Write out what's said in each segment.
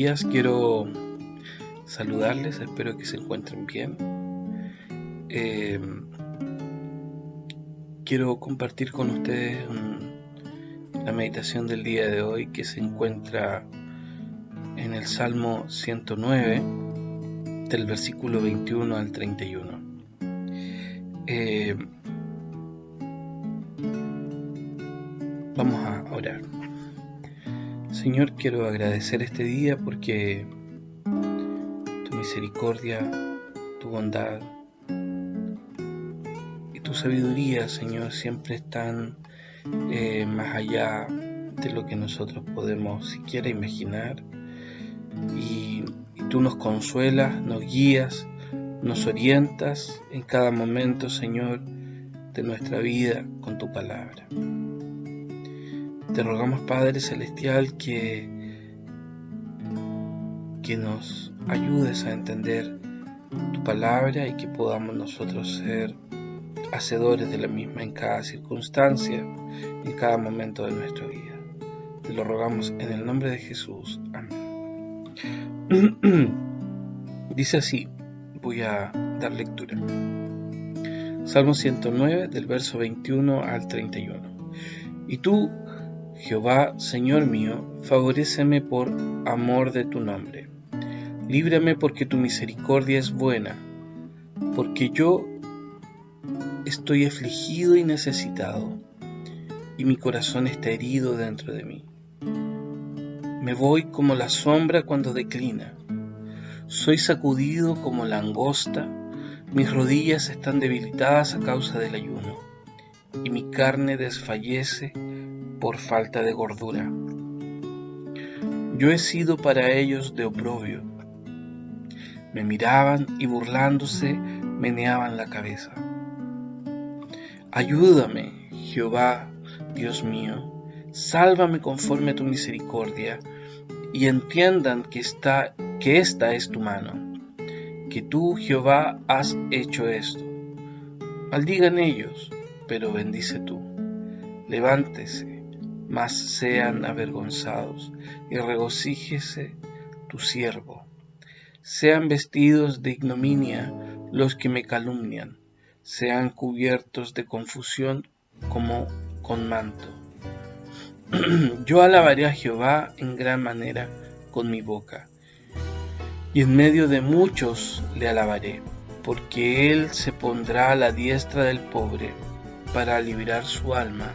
días, quiero saludarles, espero que se encuentren bien. Quiero compartir con ustedes la meditación del día de hoy, que se encuentra en el Salmo 109, del versículo 21 al 31. Vamos a orar. Señor, quiero agradecer este día porque tu misericordia, tu bondad y tu sabiduría, Señor, siempre están más allá de lo que nosotros podemos siquiera imaginar. Y tú nos consuelas, nos guías, nos orientas en cada momento, Señor, de nuestra vida con tu palabra. Te rogamos, Padre Celestial, que nos ayudes a entender tu palabra y que podamos nosotros ser hacedores de la misma en cada circunstancia, en cada momento de nuestra vida. Te lo rogamos en el nombre de Jesús. Amén. Dice así, voy a dar lectura. Salmo 109, del verso 21 al 31. Y tú, Jehová, Señor mío, favoréceme por amor de tu nombre. Líbrame porque tu misericordia es buena, porque yo estoy afligido y necesitado, y mi corazón está herido dentro de mí. Me voy como la sombra cuando declina. Soy sacudido como langosta, mis rodillas están debilitadas a causa del ayuno, y mi carne desfallece por falta de gordura. Yo he sido para ellos de oprobio. Me miraban y burlándose meneaban la cabeza. Ayúdame, Jehová, Dios mío, sálvame conforme a tu misericordia, y entiendan que esta es tu mano, que tú, Jehová, has hecho esto. Maldigan ellos, pero bendice tú. Levántese, mas sean avergonzados, y regocíjese tu siervo. Sean vestidos de ignominia los que me calumnian, sean cubiertos de confusión como con manto. Yo alabaré a Jehová en gran manera con mi boca, y en medio de muchos le alabaré, porque él se pondrá a la diestra del pobre para librar su alma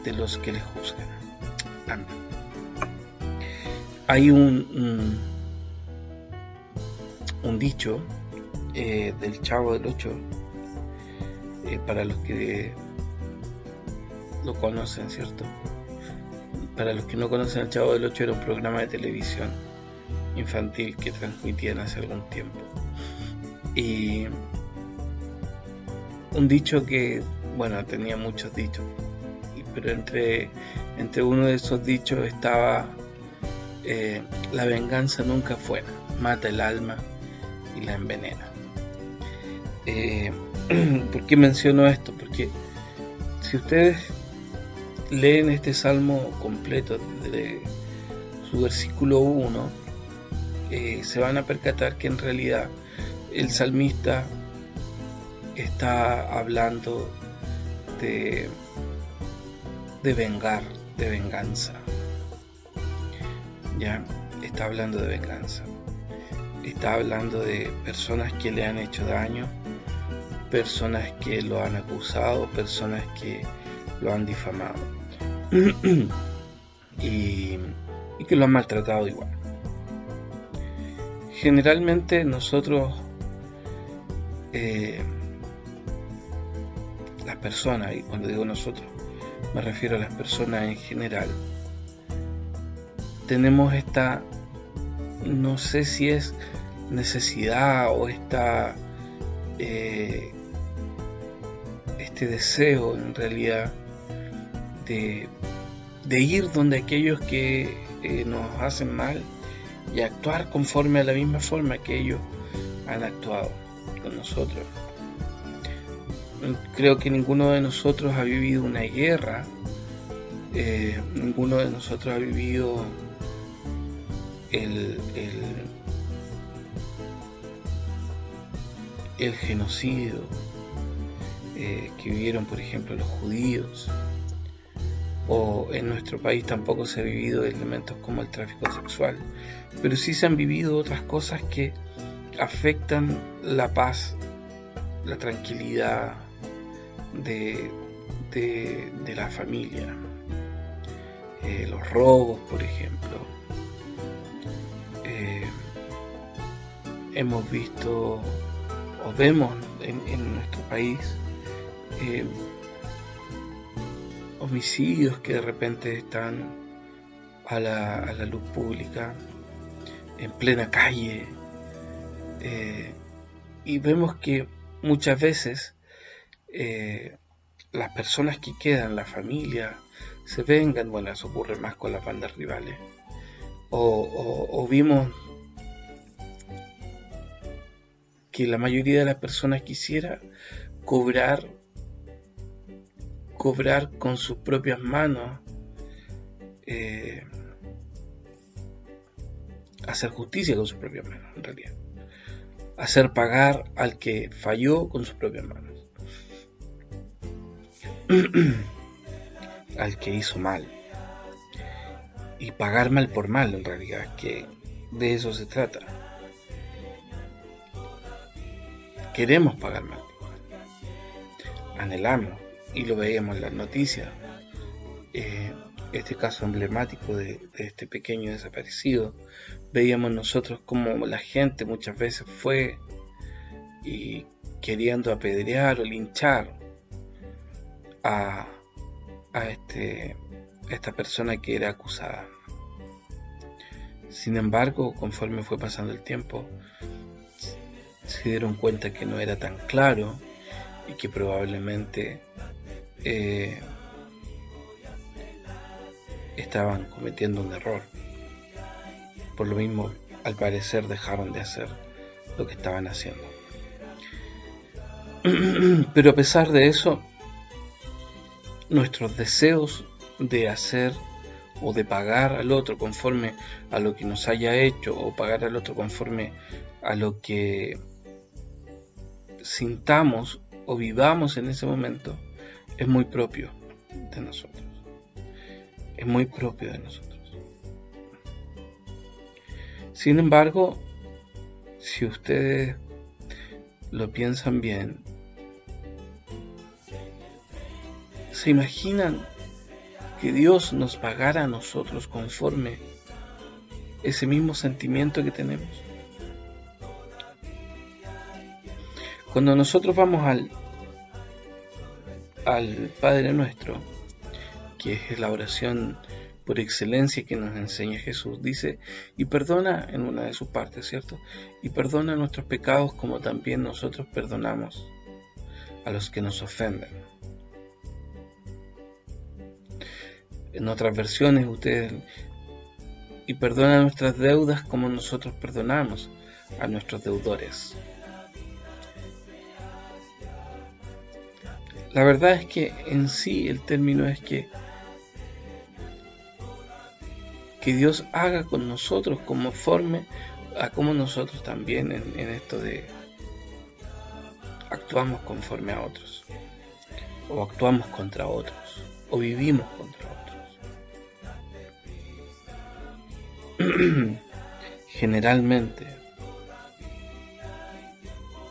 de los que le juzgan. Amén. Hay un dicho del Chavo del Ocho, para los que lo conocen, ¿cierto? Para los que no conocen, el Chavo del Ocho era un programa de televisión infantil que transmitían hace algún tiempo. Y un dicho que, bueno, tenía muchos dichos, pero entre uno de esos dichos estaba: la venganza nunca es buena, mata el alma y la envenena. ¿Por qué menciono esto? Porque si ustedes leen este salmo completo desde su versículo 1, se van a percatar que en realidad el salmista está hablando de venganza. Ya, está hablando de venganza. Está hablando de personas que le han hecho daño, personas que lo han acusado, personas que lo han difamado y que lo han maltratado igual. Generalmente nosotros, las personas, y cuando digo nosotros me refiero a las personas en general, tenemos esta, no sé si es necesidad o este deseo en realidad de ir donde aquellos que nos hacen mal y actuar conforme a la misma forma que ellos han actuado con nosotros. Creo que ninguno de nosotros ha vivido una guerra, ninguno de nosotros ha vivido el genocidio que vivieron, por ejemplo, los judíos, o en nuestro país tampoco se ha vivido elementos como el tráfico sexual, pero sí se han vivido otras cosas que afectan la paz, la tranquilidad de la familia. Los robos, por ejemplo. Hemos visto o vemos en nuestro país homicidios que de repente están a la luz pública, en plena calle, y vemos que muchas veces las personas que quedan, la familia, se vengan. Bueno, eso ocurre más con las bandas rivales, o vimos que la mayoría de las personas quisiera cobrar con sus propias manos, hacer justicia con sus propias manos, en realidad, hacer pagar al que falló con sus propias manos, al que hizo mal, y pagar mal por mal, en realidad, que de eso se trata. Queremos pagar mal por mal, anhelamos, y lo veíamos en las noticias, este caso emblemático de este pequeño desaparecido. Veíamos nosotros como la gente muchas veces fue y queriendo apedrear o linchar a esta persona que era acusada. Sin embargo, conforme fue pasando el tiempo, se dieron cuenta que no era tan claro y que probablemente estaban cometiendo un error. Por lo mismo, al parecer dejaron de hacer lo que estaban haciendo. Pero a pesar de eso, nuestros deseos de hacer o de pagar al otro conforme a lo que nos haya hecho, o pagar al otro conforme a lo que sintamos o vivamos en ese momento, es muy propio de nosotros. Es muy propio de nosotros. Sin embargo, si ustedes lo piensan bien, ¿se imaginan que Dios nos pagara a nosotros conforme ese mismo sentimiento que tenemos? Cuando nosotros vamos al Padre Nuestro, que es la oración por excelencia que nos enseña Jesús, dice, y perdona en una de sus partes, ¿cierto? Y perdona nuestros pecados como también nosotros perdonamos a los que nos ofenden. En otras versiones ustedes, y perdona nuestras deudas como nosotros perdonamos a nuestros deudores. La verdad es que en sí el término es que Dios haga con nosotros conforme a como nosotros también en esto de actuamos conforme a otros, o actuamos contra otros, o vivimos contra otros. Generalmente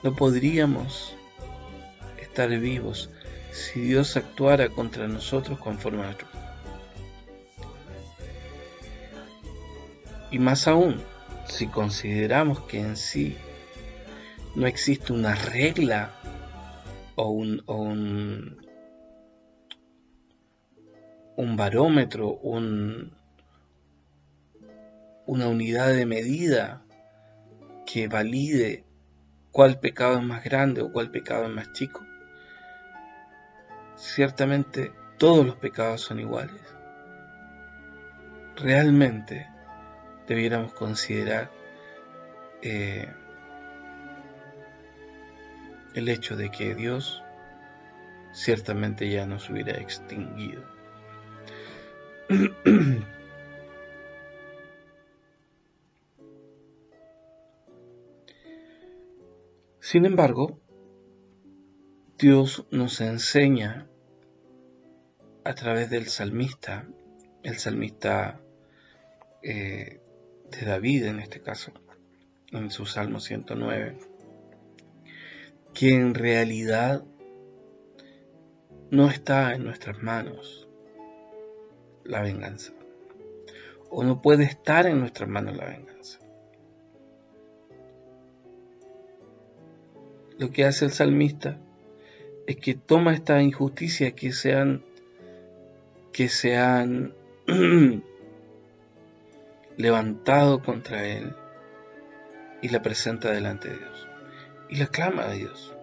no podríamos estar vivos si Dios actuara contra nosotros conforme a nuestro. Y más aún, si consideramos que en sí no existe una regla o un barómetro, una unidad de medida que valide cuál pecado es más grande o cuál pecado es más chico. Ciertamente todos los pecados son iguales. Realmente debiéramos considerar el hecho de que Dios ciertamente ya nos hubiera extinguido. Sin embargo, Dios nos enseña a través del salmista, el salmista de David en este caso, en su Salmo 109, que en realidad no está en nuestras manos la venganza, o no puede estar en nuestras manos la venganza. Lo que hace el salmista es que toma esta injusticia que se han levantado contra él y la presenta delante de Dios y la clama a Dios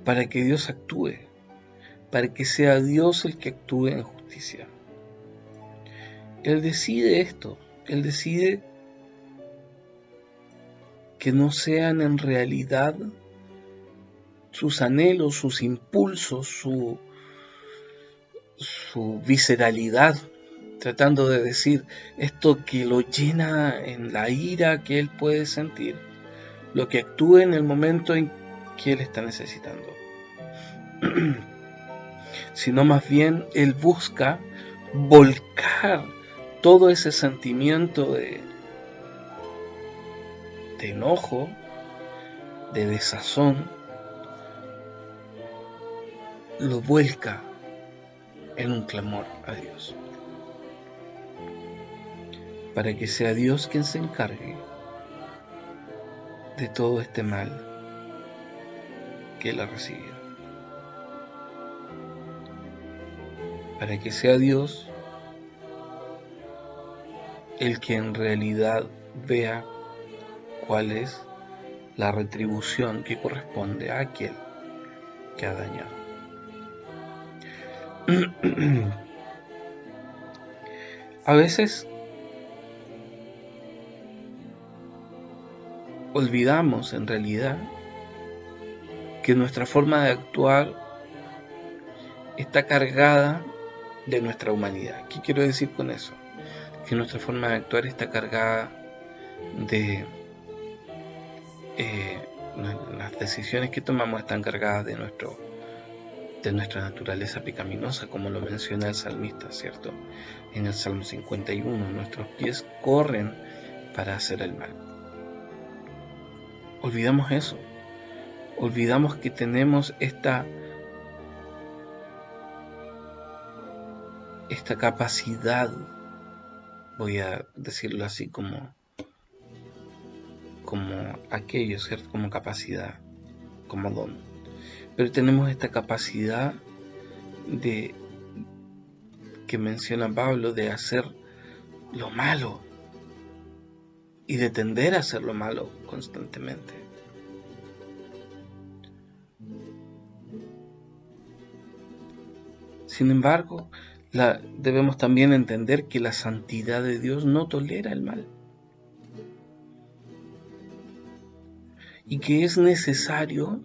para que Dios actúe, para que sea Dios el que actúe en justicia. Él decide esto, Él decide que no sean en realidad sus anhelos, sus impulsos, su visceralidad, tratando de decir esto que lo llena en la ira que él puede sentir, lo que actúe en el momento en que él está necesitando, sino más bien él busca volcar todo ese sentimiento de enojo, de desazón, lo vuelca en un clamor a Dios, para que sea Dios quien se encargue de todo este mal que él ha recibido, para que sea Dios el que en realidad vea cuál es la retribución que corresponde a aquel que ha dañado. A veces olvidamos en realidad que nuestra forma de actuar está cargada de nuestra humanidad. ¿Qué quiero decir con eso? Que nuestra forma de actuar está cargada de las decisiones que tomamos están cargadas de nuestra naturaleza pecaminosa, como lo menciona el salmista, ¿cierto? En el Salmo 51, nuestros pies corren para hacer el mal. Olvidamos eso. Olvidamos que tenemos esta capacidad, voy a decirlo así como aquello, ¿cierto? Como capacidad, como don. Pero tenemos esta capacidad que menciona Pablo, de hacer lo malo y de tender a hacer lo malo constantemente. Sin embargo, debemos también entender que la santidad de Dios no tolera el mal, y que es necesario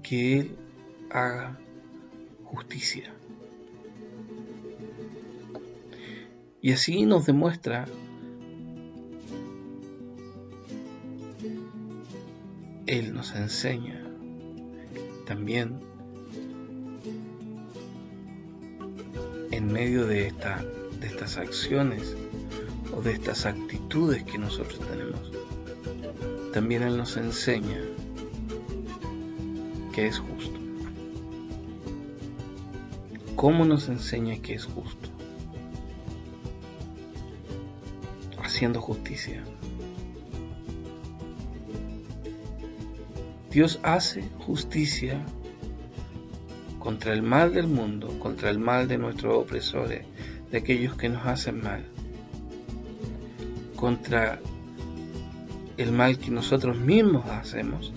que Él haga justicia. Y así nos demuestra Él nos enseña también en medio de estas acciones o de estas actitudes que nosotros tenemos. También Él nos enseña que es justo. ¿Cómo nos enseña que es justo? Haciendo justicia. Dios hace justicia contra el mal del mundo, contra el mal de nuestros opresores, de aquellos que nos hacen mal, contra el mal que nosotros mismos hacemos.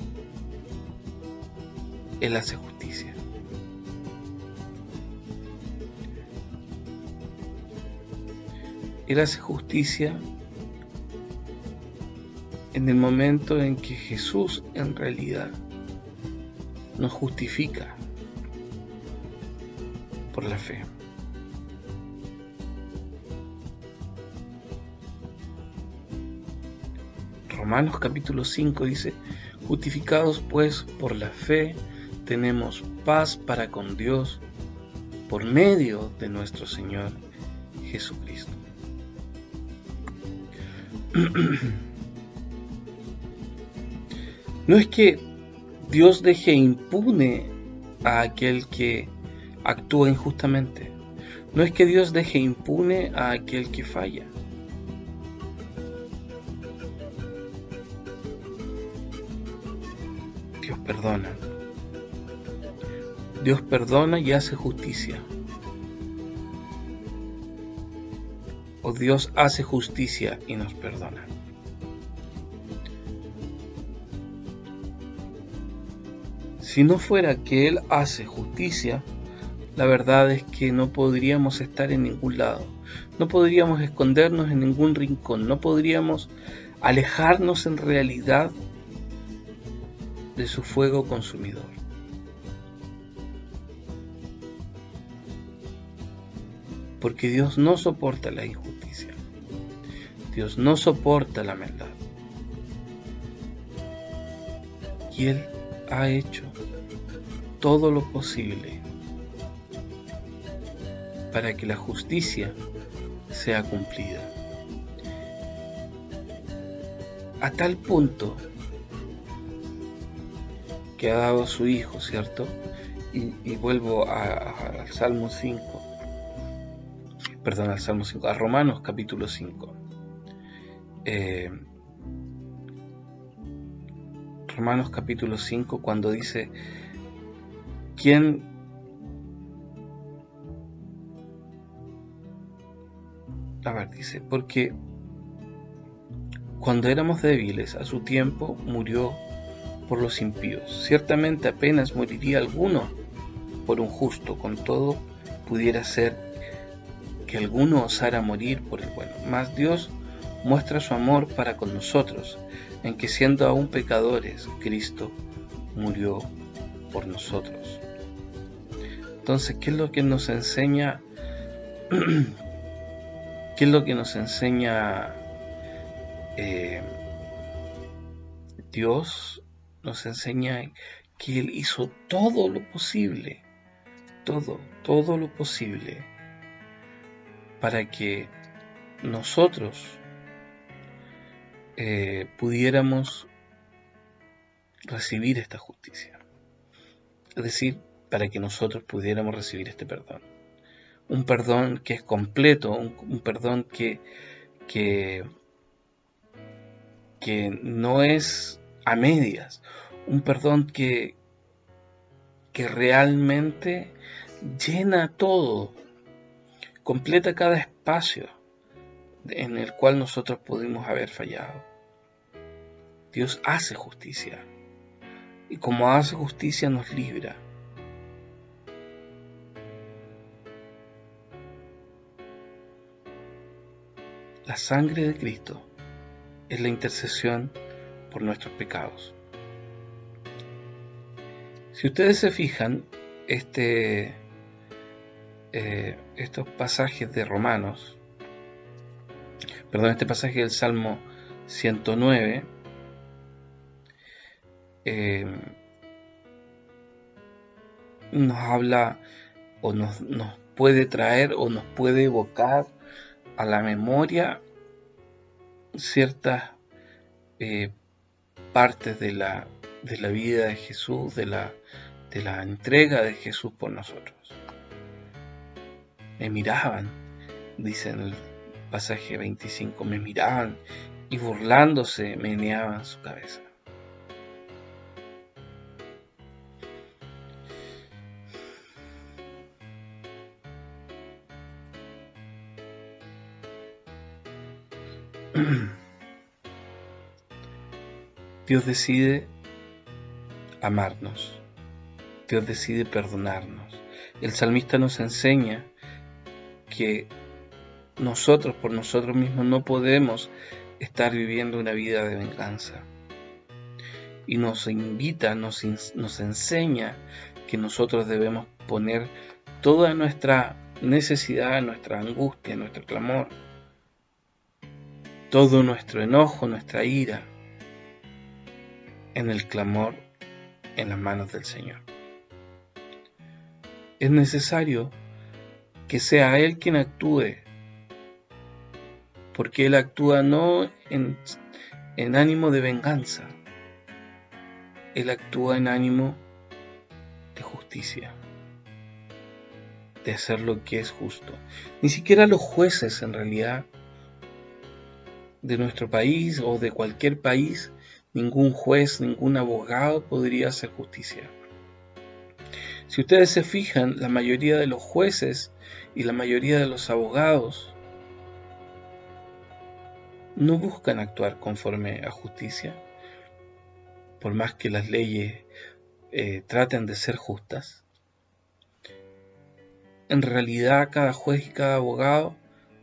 Él hace justicia. Él hace justicia en el momento en que Jesús en realidad nos justifica por la fe. Romanos capítulo 5 dice: justificados pues por la fe, tenemos paz para con Dios por medio de nuestro Señor Jesucristo. No es que Dios deje impune a aquel que actúa injustamente. No es que Dios deje impune a aquel que falla. Dios perdona. Dios perdona y hace justicia. O Dios hace justicia y nos perdona. Si no fuera que Él hace justicia, la verdad es que no podríamos estar en ningún lado. No podríamos escondernos en ningún rincón. No podríamos alejarnos en realidad de su fuego consumidor. Porque Dios no soporta la injusticia. Dios no soporta la maldad. Y Él ha hecho todo lo posible para que la justicia sea cumplida. A tal punto que ha dado a su Hijo, ¿cierto? Y vuelvo al Salmo 5. Perdón, al Salmo 5, a Romanos capítulo 5. Romanos capítulo 5, cuando dice: ¿quién dice, porque cuando éramos débiles, a su tiempo murió por los impíos. Ciertamente apenas moriría alguno por un justo, con todo pudiera ser que alguno osara morir por el bueno. Mas Dios muestra su amor para con nosotros, en que siendo aún pecadores, Cristo murió por nosotros. Entonces, ¿qué es lo que nos enseña? ¿Qué es lo que nos enseña Dios? Nos enseña que Él hizo todo lo posible, todo lo posible, para que nosotros pudiéramos recibir esta justicia. Es decir, para que nosotros pudiéramos recibir este perdón. Un perdón que es completo, un perdón que no es a medias, un perdón que realmente llena todo, completa cada espacio en el cual nosotros pudimos haber fallado. Dios hace justicia, y como hace justicia nos libra. La sangre de Cristo es la intercesión por nuestros pecados. Si ustedes se fijan, estos pasajes de Romanos, este pasaje del Salmo 109, nos habla o nos puede traer o nos puede evocar a la memoria ciertas partes de la vida de Jesús, de la entrega de Jesús por nosotros. Me miraban, dice en el pasaje 25, me miraban y burlándose meneaban su cabeza. Dios decide amarnos. Dios decide perdonarnos. El salmista nos enseña que nosotros por nosotros mismos no podemos estar viviendo una vida de venganza. Y nos invita, nos enseña que nosotros debemos poner toda nuestra necesidad, nuestra angustia, nuestro clamor, todo nuestro enojo, nuestra ira en el clamor en las manos del Señor. Es necesario que sea Él quien actúe, porque Él actúa no en ánimo de venganza, Él actúa en ánimo de justicia, de hacer lo que es justo. Ni siquiera los jueces, en realidad, de nuestro país o de cualquier país, ningún juez, ningún abogado podría hacer justicia. Si ustedes se fijan, la mayoría de los jueces y la mayoría de los abogados no buscan actuar conforme a justicia, por más que las leyes traten de ser justas. En realidad, cada juez y cada abogado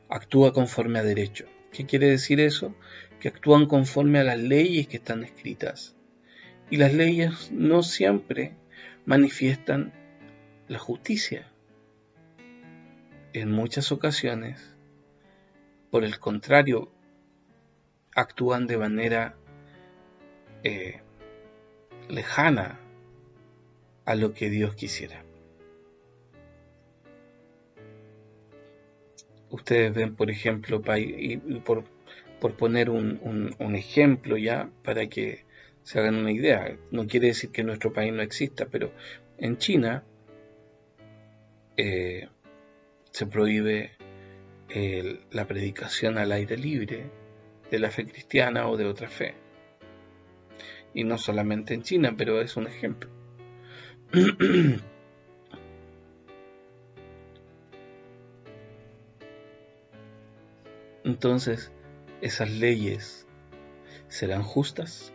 actúa conforme a derecho. ¿Qué quiere decir eso? Que actúan conforme a las leyes que están escritas. Y las leyes no siempre manifiestan la justicia. En muchas ocasiones, por el contrario, actúan de manera lejana a lo que Dios quisiera. Ustedes ven, por ejemplo, por poner un ejemplo ya, para que se hagan una idea, no quiere decir que nuestro país no exista, pero en China se prohíbe la predicación al aire libre de la fe cristiana o de otra fe. Y no solamente en China, pero es un ejemplo. Entonces, ¿esas leyes serán justas?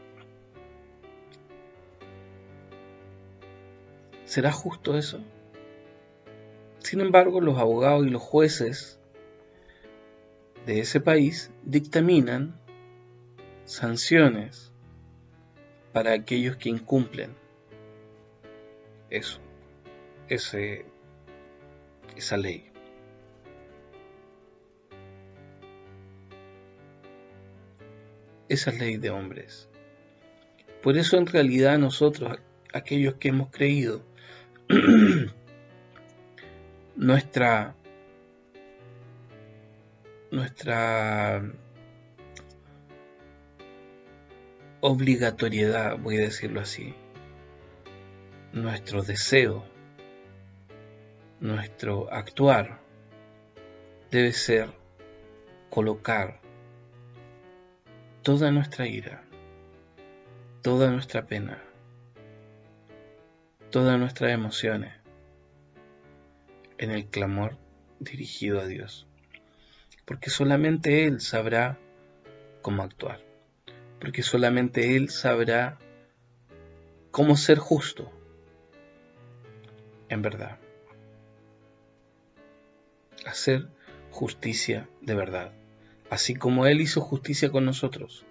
¿Será justo eso? Sin embargo, los abogados y los jueces de ese país dictaminan sanciones para aquellos que incumplen esa ley. Esa ley de hombres. Por eso en realidad nosotros, aquellos que hemos creído, nuestra obligatoriedad, voy a decirlo así, nuestro deseo, nuestro actuar, debe ser colocar toda nuestra ira, toda nuestra pena, todas nuestras emociones en el clamor dirigido a Dios, porque solamente Él sabrá cómo actuar, porque solamente Él sabrá cómo ser justo en verdad, hacer justicia de verdad, así como Él hizo justicia con nosotros,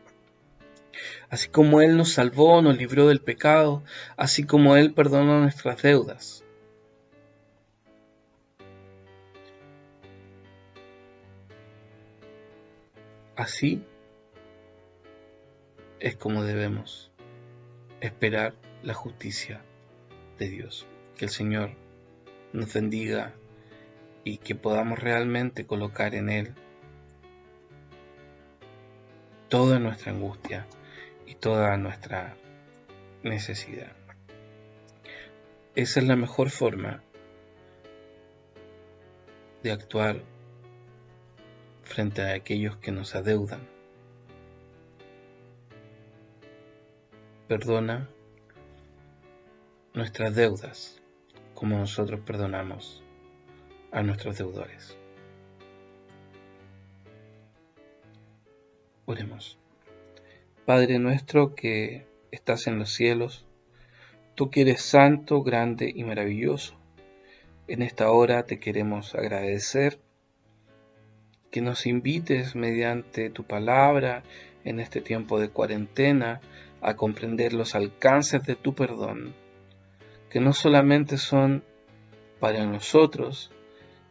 así como Él nos salvó, nos libró del pecado, así como Él perdonó nuestras deudas. Así es como debemos esperar la justicia de Dios. Que el Señor nos bendiga y que podamos realmente colocar en Él toda nuestra angustia y toda nuestra necesidad. Esa es la mejor forma de actuar frente a aquellos que nos adeudan. Perdona nuestras deudas como nosotros perdonamos a nuestros deudores. Oremos. Padre nuestro que estás en los cielos, tú que eres santo, grande y maravilloso, en esta hora te queremos agradecer que nos invites mediante tu palabra en este tiempo de cuarentena a comprender los alcances de tu perdón, que no solamente son para nosotros,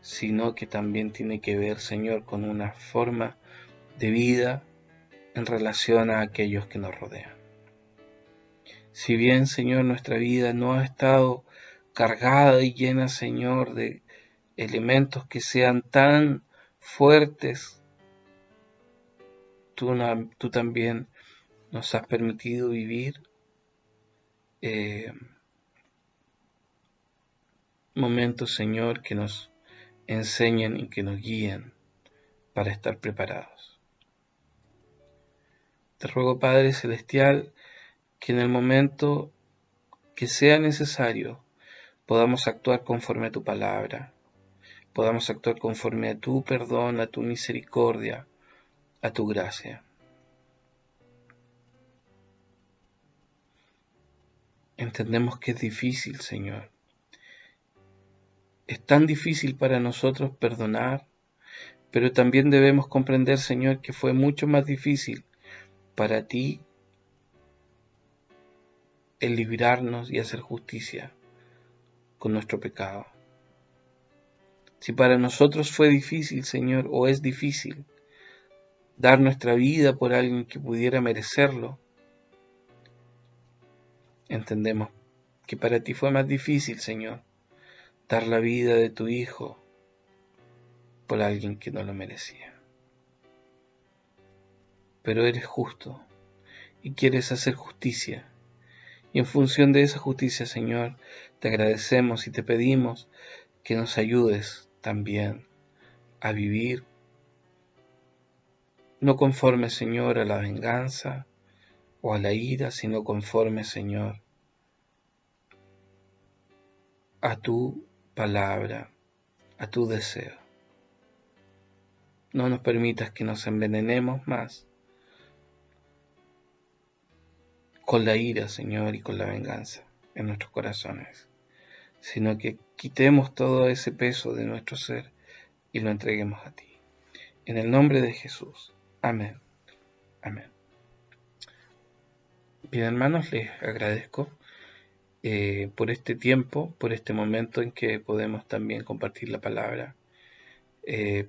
sino que también tiene que ver, Señor, con una forma de vida en relación a aquellos que nos rodean. Si bien, Señor, nuestra vida no ha estado cargada y llena, Señor, de elementos que sean tan fuertes, tú también nos has permitido vivir momentos, Señor, que nos enseñen y que nos guíen para estar preparados. Te ruego, Padre Celestial, que en el momento que sea necesario podamos actuar conforme a tu palabra, podamos actuar conforme a tu perdón, a tu misericordia, a tu gracia. Entendemos que es difícil, Señor. Es tan difícil para nosotros perdonar, pero también debemos comprender, Señor, que fue mucho más difícil para ti el librarnos y hacer justicia con nuestro pecado. Si para nosotros fue difícil, Señor, o es difícil dar nuestra vida por alguien que pudiera merecerlo, entendemos que para ti fue más difícil, Señor, dar la vida de tu Hijo por alguien que no lo merecía. Pero eres justo y quieres hacer justicia. Y en función de esa justicia, Señor, te agradecemos y te pedimos que nos ayudes también a vivir no conforme, Señor, a la venganza o a la ira, sino conforme, Señor, a tu palabra, a tu deseo. No nos permitas que nos envenenemos más con la ira, Señor, y con la venganza en nuestros corazones, sino que quitemos todo ese peso de nuestro ser y lo entreguemos a ti. En el nombre de Jesús. Amén. Amén. Bien, hermanos, les agradezco por este tiempo, por este momento en que podemos también compartir la palabra.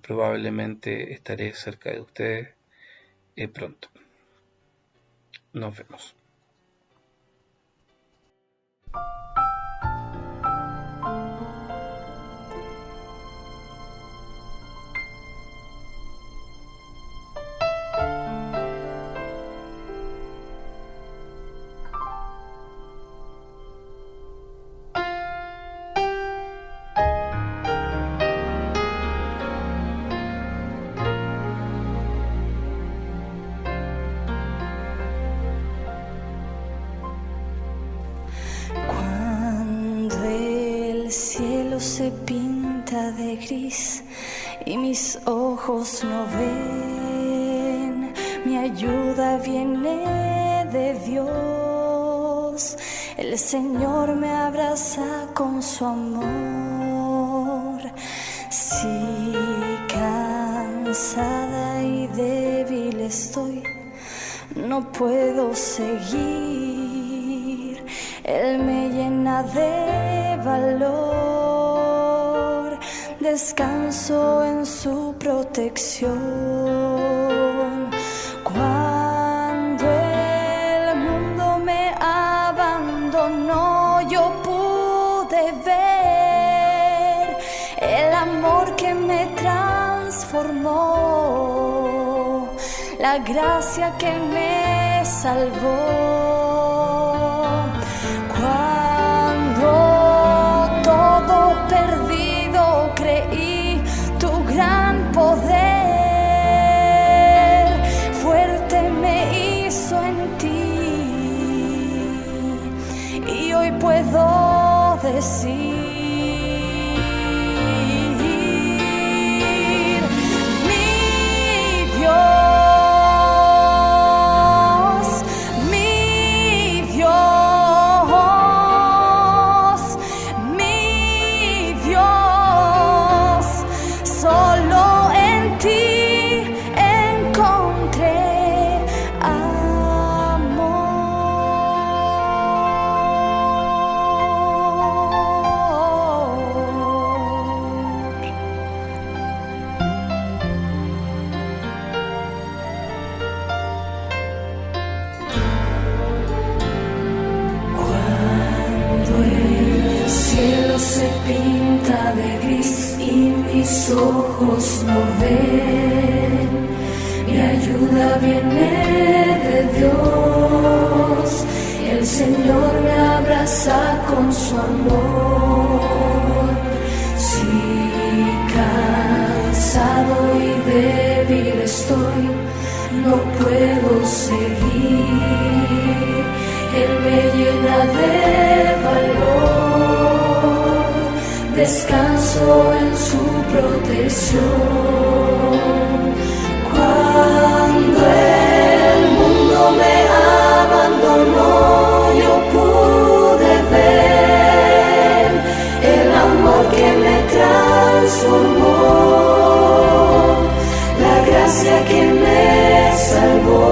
Probablemente estaré cerca de ustedes pronto. Nos vemos. Se pinta de gris y mis ojos no ven, mi ayuda viene de Dios. El Señor me abraza con su amor. Si cansada y débil estoy, no puedo seguir, Él me llena de valor. Descanso en su protección. Cuando el mundo me abandonó, yo pude ver el amor que me transformó, la gracia que me salvó. Cuando todo perdido creí tu gran poder, fuerte me hizo en ti, y hoy puedo decir: mi Dios, mi tormenta de gris y mis ojos no ven. Mi ayuda viene de Dios, el Señor me abraza con su amor. Si cansado y débil estoy, no puedo seguir, Él me llena de valor, descanso en su protección. Cuando el mundo me abandonó, yo pude ver el amor que me transformó, la gracia que me salvó.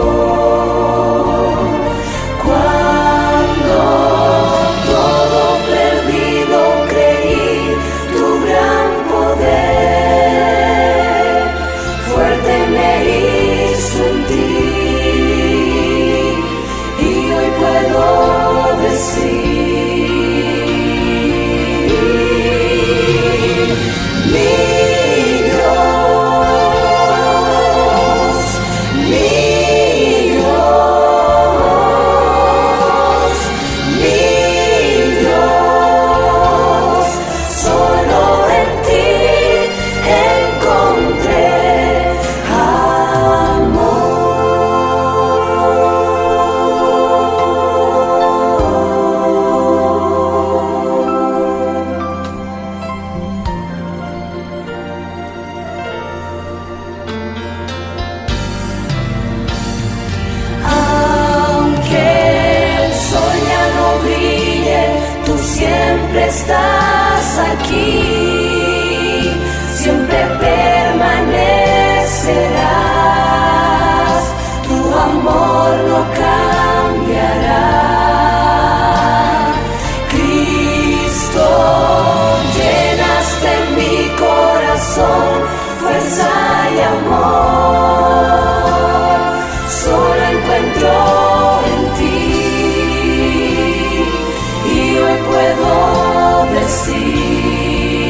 Cuando todo perdido creí tu gran poder, fuerte me hizo en ti, y hoy puedo decir: mi Dios, mi Dios, mi Dios, solo en ti encontré estás aquí, siempre permanecerás, tu amor no cambiará. Cristo, llenaste mi corazón, fuerza y amor, solo encuentro en ti, y hoy puedo decir: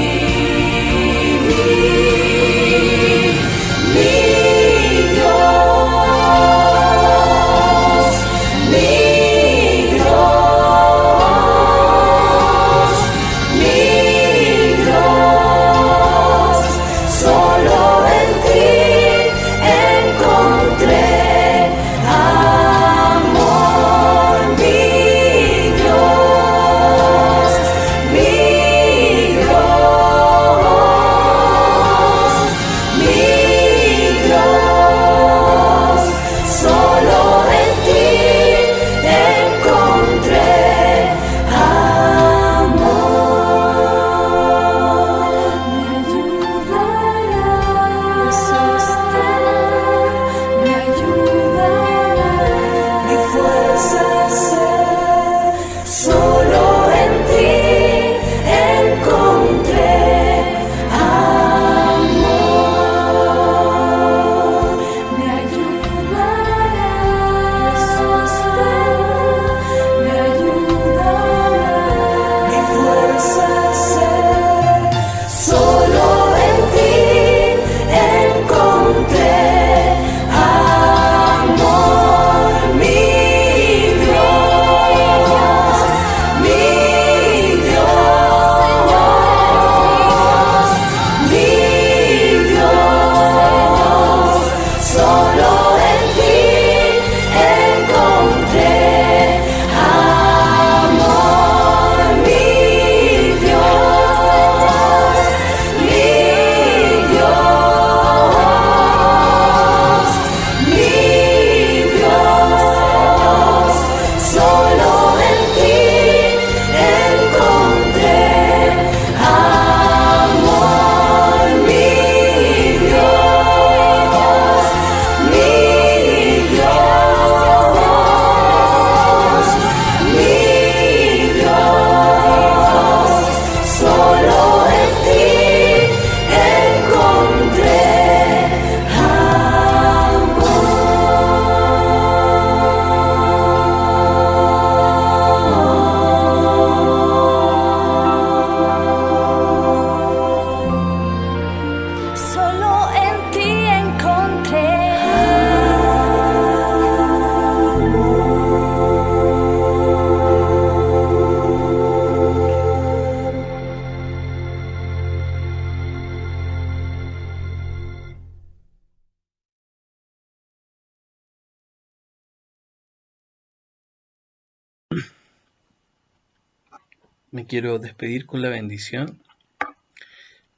me quiero despedir con la bendición.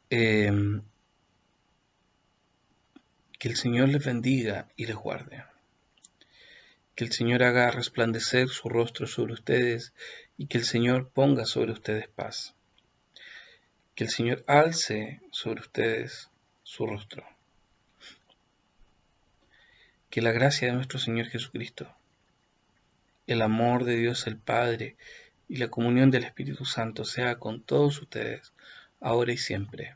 Que el Señor les bendiga y les guarde. Que el Señor haga resplandecer su rostro sobre ustedes y que el Señor ponga sobre ustedes paz. Que el Señor alce sobre ustedes su rostro. Que la gracia de nuestro Señor Jesucristo, el amor de Dios el Padre y la comunión del Espíritu Santo sea con todos ustedes, ahora y siempre.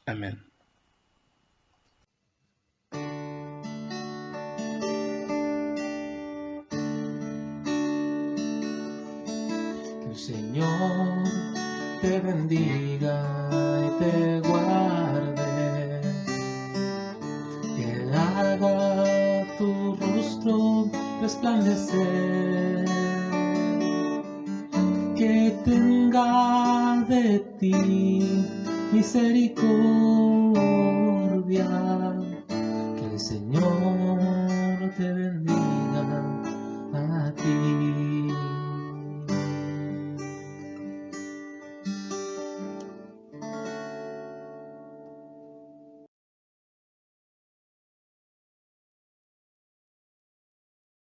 Amén. Que el Señor te bendiga y te guarde, que haga tu rostro resplandecer, que tenga de ti misericordia, que el Señor te bendiga.